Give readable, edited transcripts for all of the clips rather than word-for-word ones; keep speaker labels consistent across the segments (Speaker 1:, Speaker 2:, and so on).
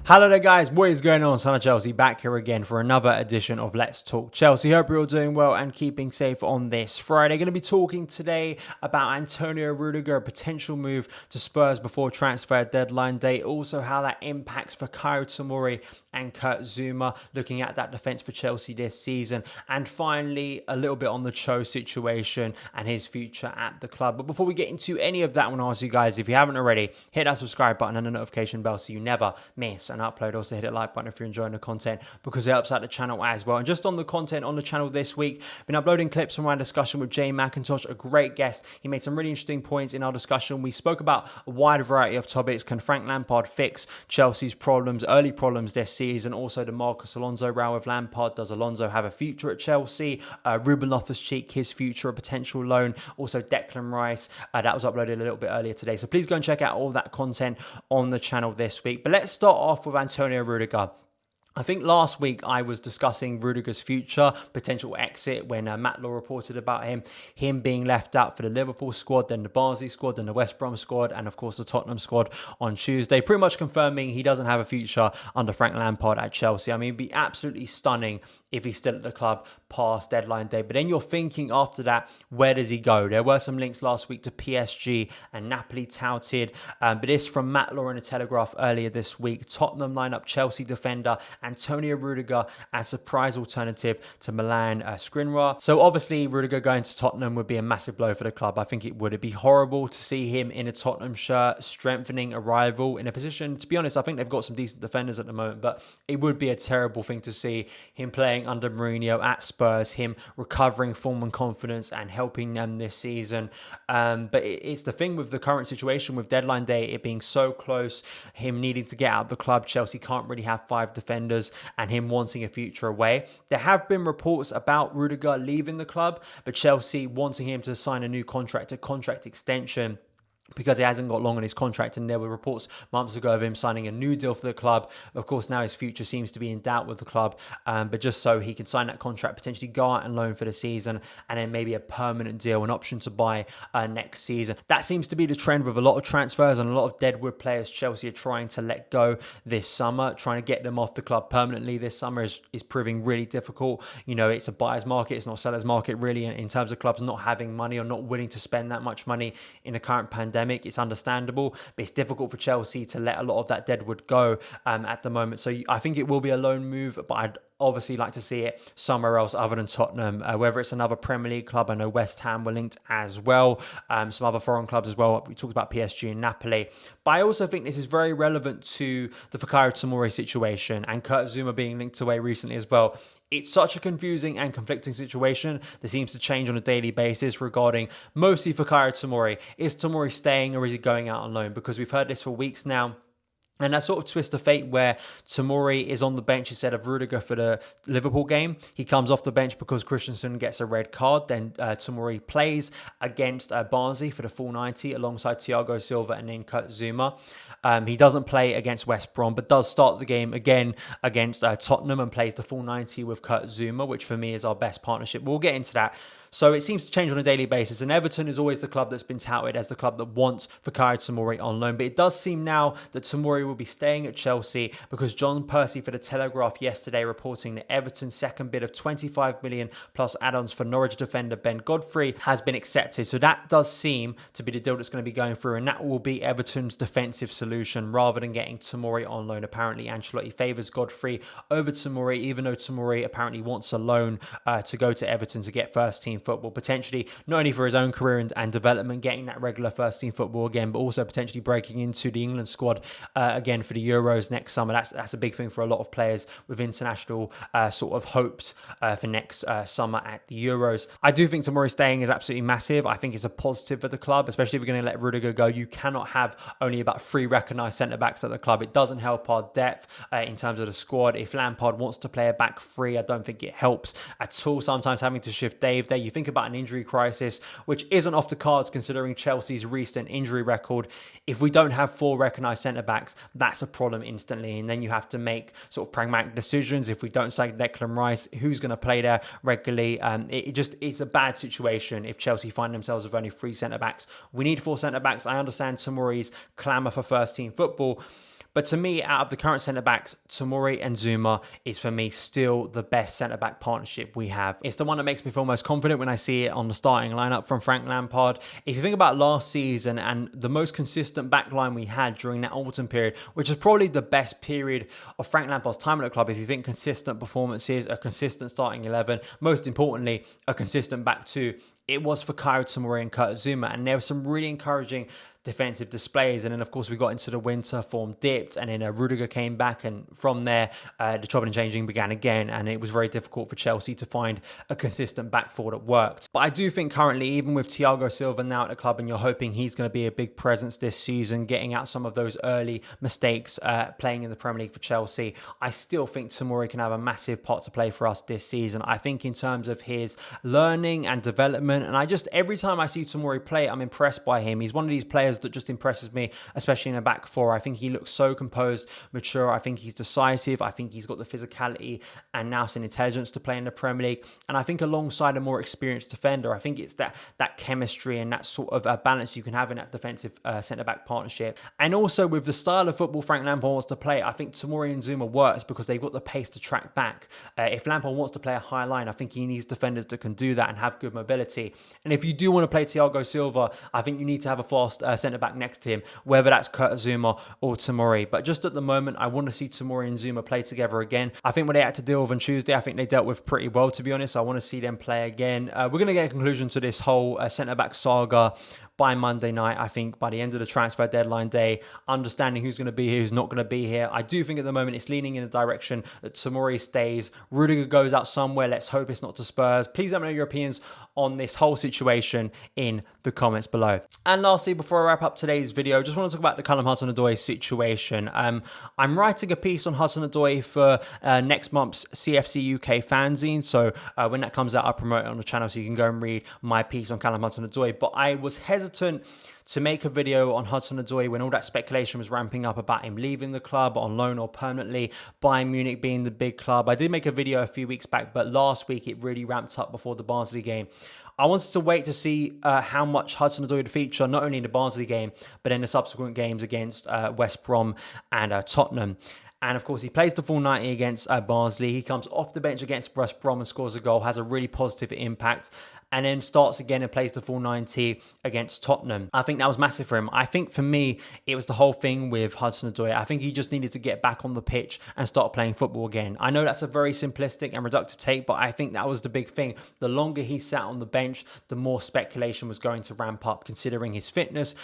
Speaker 1: Hello there guys, what is going on? Son of Chelsea back here again for another edition of Let's Talk Chelsea. Hope you're all doing well and keeping safe on this Friday. Going to be talking today about Antonio Rudiger, a potential move to Spurs before transfer deadline day. Also how that impacts Fikayo Tomori and Kurt Zouma, looking at that defence for Chelsea this season. And finally, a little bit on the Cho situation and his future at the club. But before we get into any of that, I want to ask you guys, if you haven't already, hit that subscribe button and the notification bell so you never miss an upload. Also hit the like button if you're enjoying the content because it helps out the channel as well. And just on the content on the channel this week, been uploading clips from our discussion with Jay McIntosh, a great guest. He made some really interesting points in our discussion. We spoke about a wide variety of topics. Can Frank Lampard fix Chelsea's problems, early problems this season? Also the Marcus Alonso row with Lampard. Does Alonso have a future at Chelsea? Ruben Loftus-Cheek, his future, a potential loan. Also Declan Rice. That was uploaded a little bit earlier today. So please go and check out all that content on the channel this week. But let's start off with Antonio Rudiger. I think last week I was discussing Rudiger's future, potential exit, when Matt Law reported about him being left out for the Liverpool squad, then the Barnsley squad, then the West Brom squad, and of course the Tottenham squad on Tuesday, pretty much confirming he doesn't have a future under Frank Lampard at Chelsea. I mean, it'd be absolutely stunning if he's still at the club past deadline day. But then you're thinking after that, where does he go? There were some links last week to PSG and Napoli touted, but this from Matt Law in the Telegraph earlier this week. Tottenham line up Chelsea defender Antonio Rudiger as surprise alternative to Milan Skriniar. So obviously Rudiger going to Tottenham would be a massive blow for the club. I think it would. It'd be horrible to see him in a Tottenham shirt, strengthening a rival in a position. To be honest, I think they've got some decent defenders at the moment, but it would be a terrible thing to see him playing under Mourinho at Spurs, him recovering form and confidence and helping them this season. But it's the thing with the current situation with deadline day, it being so close, him needing to get out of the club. Chelsea can't really have 5 defenders and him wanting a future away. There have been reports about Rudiger leaving the club, but Chelsea wanting him to sign a new contract, a contract extension, because he hasn't got long on his contract, and there were reports months ago of him signing a new deal for the club. Of course, now his future seems to be in doubt with the club, but just so he can sign that contract, potentially go out and loan for the season, and then maybe a permanent deal, an option to buy next season. That seems to be the trend with a lot of transfers and a lot of deadwood players Chelsea are trying to let go this summer. Trying to get them off the club permanently this summer is proving really difficult. You know, it's a buyer's market, it's not a seller's market really, in terms of clubs not having money or not willing to spend that much money in the current pandemic. It's understandable, but it's difficult for Chelsea to let a lot of that deadwood go at the moment. So I think it will be a loan move, but I'd obviously like to see it somewhere else other than Tottenham, whether it's another Premier League club. I know West Ham were linked as well, some other foreign clubs as well. We talked about PSG and Napoli, but I also think this is very relevant to the Fikayo Tomori situation and Kurt Zouma being linked away recently as well. It's such a confusing and conflicting situation that seems to change on a daily basis regarding mostly Fikayo Tomori. Is Tomori staying or is he going out on loan? Because we've heard this for weeks now. And that sort of twist of fate where Tomori is on the bench instead of Rudiger for the Liverpool game. He comes off the bench because Christensen gets a red card. Then Tomori plays against Barnsley for the full 90 alongside Thiago Silva and then Kurt Zouma. He doesn't play against West Brom, but does start the game again against Tottenham and plays the full 90 with Kurt Zouma, which for me is our best partnership. We'll get into that. So it seems to change on a daily basis. And Everton is always the club that's been touted as the club that wants Fikayo Tomori on loan. But it does seem now that Tomori will be staying at Chelsea because John Percy for the Telegraph yesterday reporting that Everton's second bid of 25 million plus add-ons for Norwich defender Ben Godfrey has been accepted. So that does seem to be the deal that's going to be going through. And that will be Everton's defensive solution rather than getting Tomori on loan. Apparently, Ancelotti favours Godfrey over Tomori, even though Tomori apparently wants a loan to go to Everton to get first team football, potentially not only for his own career and development, getting that regular first team football again, but also potentially breaking into the England squad again for the Euros next summer. That's a big thing for a lot of players with international sort of hopes for next summer at the Euros. I do think Tomori staying is absolutely massive. I think it's a positive for the club, especially if you're going to let Rudiger go. You cannot have only about 3 recognised centre-backs at the club. It doesn't help our depth in terms of the squad. If Lampard wants to play a back 3, I don't think it helps at all. Sometimes having to shift Dave there, you think about an injury crisis, which isn't off the cards considering Chelsea's recent injury record. If we don't have 4 recognised centre-backs, that's a problem instantly. And then you have to make sort of pragmatic decisions. If we don't sign Declan Rice, who's going to play there regularly? It's a bad situation if Chelsea find themselves with only 3 centre-backs. We need 4 centre-backs. I understand Tomori's clamour for first-team football, But to me, out of the current centre-backs, Tomori and Zuma is for me still the best centre-back partnership we have. It's the one that makes me feel most confident when I see it on the starting lineup from Frank Lampard. If you think about last season and the most consistent backline we had during that autumn period, which is probably the best period of Frank Lampard's time at the club, if you think consistent performances, a consistent starting 11, most importantly, a consistent back two, it was Fikayo Tomori and Kurt Zouma, and there were some really encouraging defensive displays. And then, of course, we got into the winter, form dipped, and then Rudiger came back, and from there, the chopping and changing began again, and it was very difficult for Chelsea to find a consistent back four that worked. But I do think currently, even with Thiago Silva now at the club, and you're hoping he's going to be a big presence this season, getting out some of those early mistakes, playing in the Premier League for Chelsea, I still think Tomori can have a massive part to play for us this season. I think in terms of his learning and development, and every time I see Tomori play, I'm impressed by him. He's one of these players that just impresses me, especially in a back four. I think he looks so composed, mature. I think he's decisive. I think he's got the physicality and now some intelligence to play in the Premier League. And I think alongside a more experienced defender, I think it's that chemistry and that sort of balance you can have in that defensive centre-back partnership. And also with the style of football Frank Lampard wants to play, I think Tomori and Zuma works because they've got the pace to track back. If Lampard wants to play a high line, I think he needs defenders that can do that and have good mobility. And if you do want to play Thiago Silva, I think you need to have a fast centre-back next to him, whether that's Kurt Zouma or Tomori. But just at the moment, I want to see Tomori and Zuma play together again. I think what they had to deal with on Tuesday, I think they dealt with pretty well, to be honest. I want to see them play again. We're going to get a conclusion to this whole centre-back saga by Monday night, I think, by the end of the transfer deadline day, understanding who's going to be here, who's not going to be here. I do think at the moment it's leaning in the direction that Tomori stays. Rudiger goes out somewhere. Let's hope it's not to Spurs. Please let me know your opinions on this whole situation in the comments below. And lastly, before I wrap up today's video, just want to talk about the Callum Hudson-Odoi situation. I'm writing a piece on Hudson-Odoi for next month's CFC UK fanzine. So when that comes out, I'll promote it on the channel so you can go and read my piece on Callum Hudson-Odoi. But I was hesitant to make a video on Hudson-Odoi when all that speculation was ramping up about him leaving the club on loan or permanently, Bayern Munich being the big club. I did make a video a few weeks back, but last week it really ramped up before the Barnsley game. I wanted to wait to see how much Hudson-Odoi would feature, not only in the Barnsley game, but in the subsequent games against West Brom and Tottenham. And of course, he plays the full 90 against Barnsley. He comes off the bench against West Brom and scores a goal, has a really positive impact, and then starts again and plays the full 90 against Tottenham. I think that was massive for him. I think for me, it was the whole thing with Hudson-Odoi. I think he just needed to get back on the pitch and start playing football again. I know that's a very simplistic and reductive take, but I think that was the big thing. The longer he sat on the bench, the more speculation was going to ramp up, considering his fitness,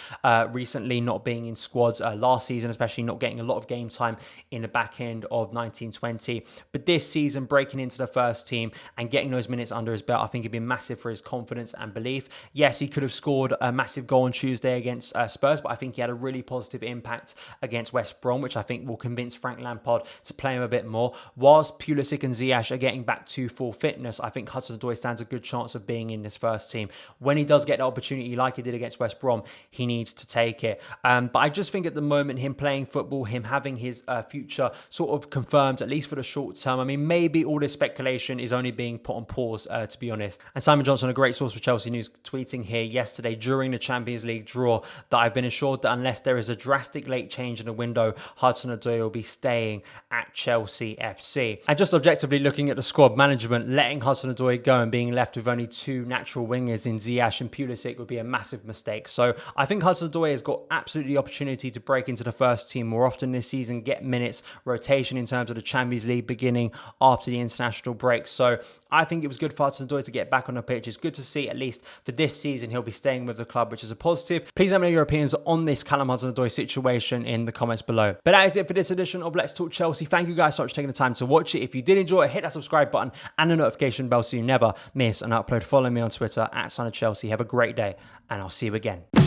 Speaker 1: recently not being in squads last season, especially not getting a lot of game time in the back end of 1920. But this season, breaking into the first team and getting those minutes under his belt, I think it'd be massive for his confidence and belief. Yes, he could have scored a massive goal on Tuesday against Spurs, but I think he had a really positive impact against West Brom, which I think will convince Frank Lampard to play him a bit more. Whilst Pulisic and Ziyech are getting back to full fitness, I think Hudson-Odoi stands a good chance of being in this first team. When he does get the opportunity like he did against West Brom, he needs to take it. But I just think at the moment, him playing football, him having his future sort of confirmed, at least for the short term. I mean, maybe all this speculation is only being put on pause, to be honest. And Simon Johnson, a great source for Chelsea News, tweeting here yesterday during the Champions League draw that I've been assured that unless there is a drastic late change in the window, Hudson-Odoi will be staying at Chelsea FC. And just objectively looking at the squad management, letting Hudson-Odoi go and being left with only two natural wingers in Ziyech and Pulisic would be a massive mistake. So I think Hudson-Odoi has got absolutely the opportunity to break into the first team more often this season, get minutes, rotation in terms of the Champions League beginning after the international break. So I think it was good for Hudson-Odoi to get back on the pitch. It's good to see, at least for this season, he'll be staying with the club, which is a positive. Please let me know your opinions on this Callum Hudson-Odoi situation in the comments below. But that is it for this edition of Let's Talk Chelsea. Thank you guys so much for taking the time to watch it. If you did enjoy it, hit that subscribe button and the notification bell so you never miss an upload. Follow me on Twitter @SonofChelsea. Have a great day, and I'll see you again.